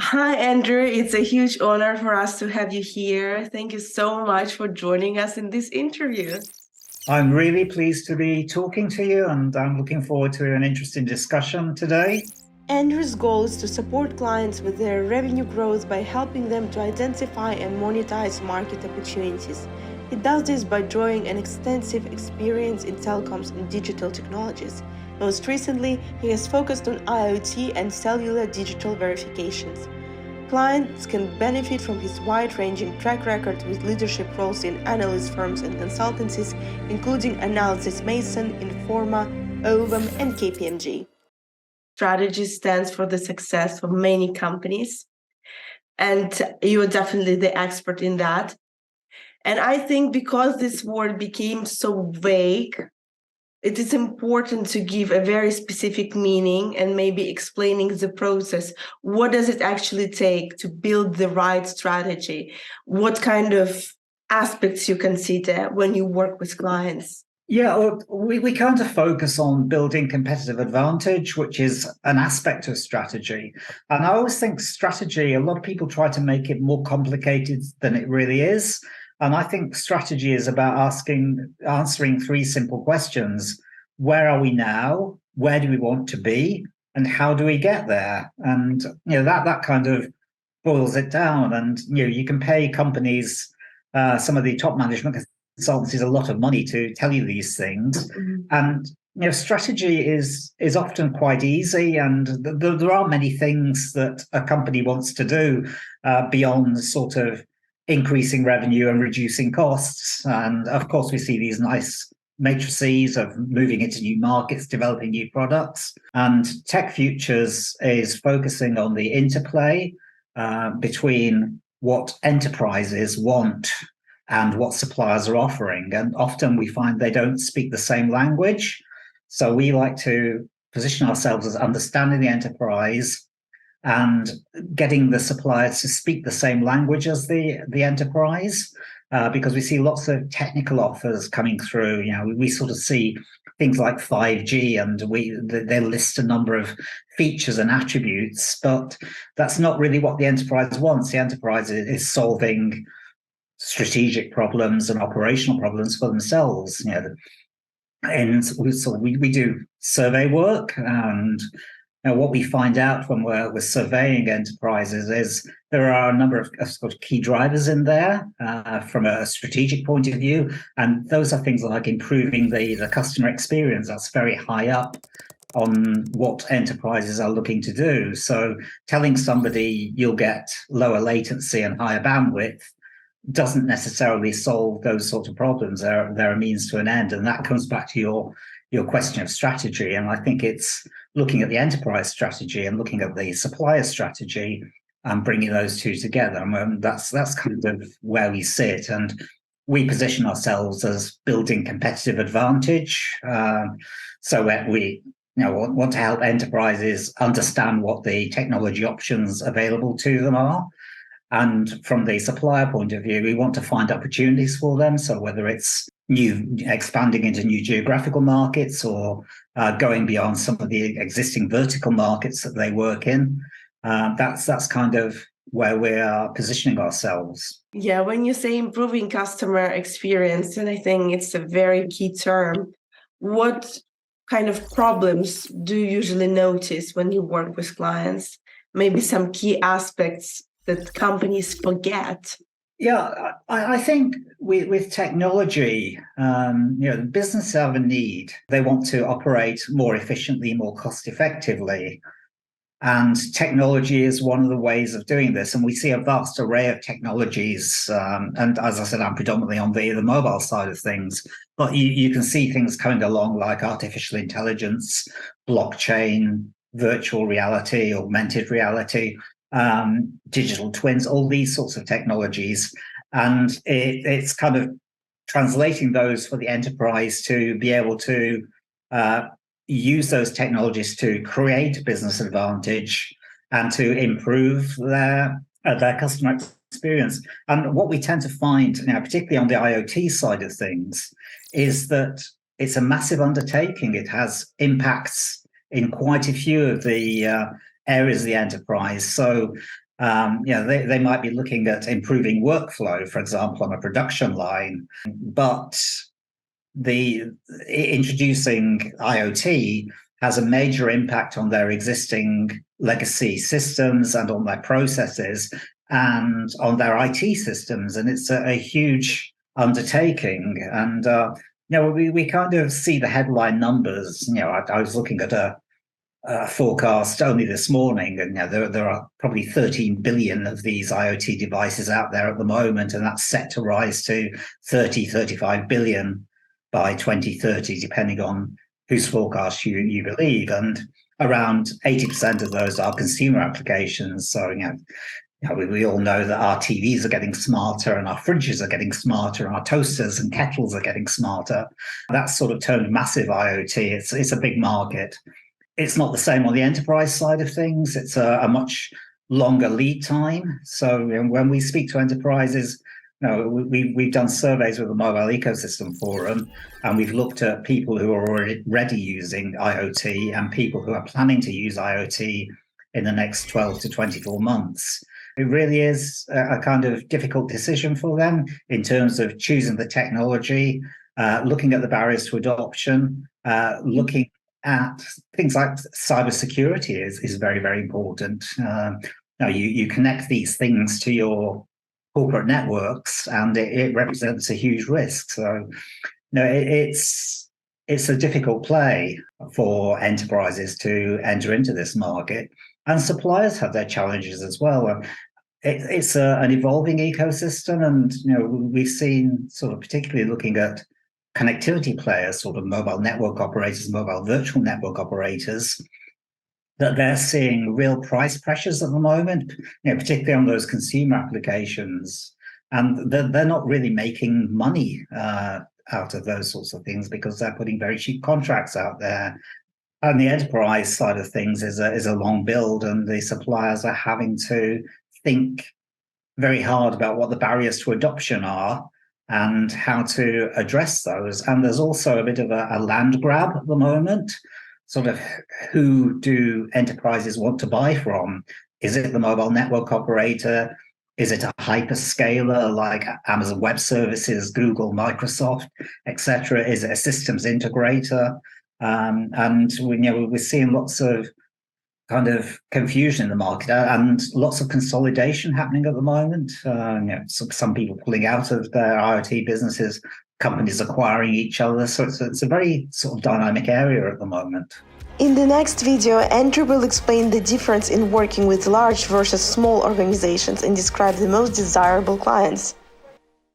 Hi, Andrew. It's a huge honor for us to have you here. Thank you so much for joining us in this interview. I'm really pleased to be talking to you, and I'm looking forward to an interesting discussion today. Andrew's goal is to support clients with their revenue growth by helping them to identify and monetize market opportunities. He does this by drawing an extensive experience in telecoms and digital technologies. Most recently, he has focused on IoT and cellular digital verifications. Clients can benefit from his wide-ranging track record with leadership roles in analyst firms and consultancies, including Analysys Mason, Informa, Ovum, and KPMG. Strategy stands for the success of many companies, and you are definitely the expert in that. And I think because this word became so vague, it is important to give a very specific meaning and maybe explaining the process. What does it actually take to build the right strategy? What kind of aspects you consider when you work with clients? Yeah, well, we kind of focus on building competitive advantage, which is an aspect of strategy. And I always think strategy, a lot of people try to make it more complicated than it really is. And I think strategy is about answering three simple questions. Where are we now? Where do we want to be? And how do we get there? And that kind of boils it down. And you can pay companies, some of the top management consultancies, a lot of money to tell you these things. Mm-hmm. And strategy is often quite easy, and there are many things that a company wants to do beyond sort of increasing revenue and reducing costs. And of course, we see these nice matrices of moving into new markets, developing new products. And TecFutures is focusing on the interplay between what enterprises want and what suppliers are offering. And often we find they don't speak the same language. So we like to position ourselves as understanding the enterprise and getting the suppliers to speak the same language as the enterprise, because we see lots of technical offers coming through. We sort of see things like 5G, and they list a number of features and attributes, but that's not really what the enterprise wants. The enterprise is solving strategic problems and operational problems for themselves. And we do survey work, and what we find out when we're surveying enterprises is there are a number of sort of key drivers in there from a strategic point of view, and those are things like improving the customer experience. That's very high up on what enterprises are looking to do. So telling somebody you'll get lower latency and higher bandwidth doesn't necessarily solve those sort of problems. They're a means to an end, and that comes back to your question of strategy. And I think it's looking at the enterprise strategy and looking at the supplier strategy and bringing those two together. And that's kind of where we sit. And we position ourselves as building competitive advantage. So we want to help enterprises understand what the technology options available to them are. And from the supplier point of view, we want to find opportunities for them. So whether it's expanding into new geographical markets or going beyond some of the existing vertical markets that they work in, that's kind of where we are positioning ourselves. Yeah, when you say improving customer experience, and I think it's a very key term, what kind of problems do you usually notice when you work with clients? Maybe some key aspects that companies forget. Yeah, I think with technology, the business have a need. They want to operate more efficiently, more cost effectively. And technology is one of the ways of doing this. And we see a vast array of technologies. And as I said, I'm predominantly on the mobile side of things. But you can see things coming along like artificial intelligence, blockchain, virtual reality, augmented reality, digital twins, all these sorts of technologies. And it's kind of translating those for the enterprise to be able to use those technologies to create business advantage and to improve their customer experience. And what we tend to find now, particularly on the IoT side of things, is that it's a massive undertaking. It has impacts in quite a few of the areas of the enterprise. So They might be looking at improving workflow, for example, on a production line, but the introducing IoT has a major impact on their existing legacy systems and on their processes and on their IT systems. And it's a huge undertaking. And, we kind of see the headline numbers. I was looking at a forecast only this morning, and there are probably 13 billion of these IoT devices out there at the moment, and that's set to rise to 35 billion by 2030, depending on whose forecast you believe. And around 80% of those are consumer applications. So, we all know that our TVs are getting smarter and our fridges are getting smarter and our toasters and kettles are getting smarter. That's sort of termed massive IoT. It's a big market. It's not the same on the enterprise side of things. It's a much longer lead time. So when we speak to enterprises, we've done surveys with the Mobile Ecosystem Forum, and we've looked at people who are already using IoT and people who are planning to use IoT in the next 12 to 24 months. It really is a kind of difficult decision for them in terms of choosing the technology, looking at the barriers to adoption, looking at things like cybersecurity is very, very important. You connect these things to your corporate networks, and it represents a huge risk. So, it's a difficult play for enterprises to enter into this market, and suppliers have their challenges as well. It's an evolving ecosystem, and we've seen, sort of particularly looking at connectivity players, sort of mobile network operators, mobile virtual network operators, that they're seeing real price pressures at the moment, particularly on those consumer applications. And they're not really making money out of those sorts of things because they're putting very cheap contracts out there. And the enterprise side of things is a long build, and the suppliers are having to think very hard about what the barriers to adoption are and how to address those. And there's also a bit of a land grab at the moment. Sort of, who do enterprises want to buy from? Is it the mobile network operator? Is it a hyperscaler like Amazon Web Services, Google, Microsoft, etc.? Is it a systems integrator? And we're seeing lots of kind of confusion in the market and lots of consolidation happening at the moment. Some people pulling out of their IoT businesses, companies acquiring each other. So it's a very sort of dynamic area at the moment. In the next video, Andrew will explain the difference in working with large versus small organizations and describe the most desirable clients.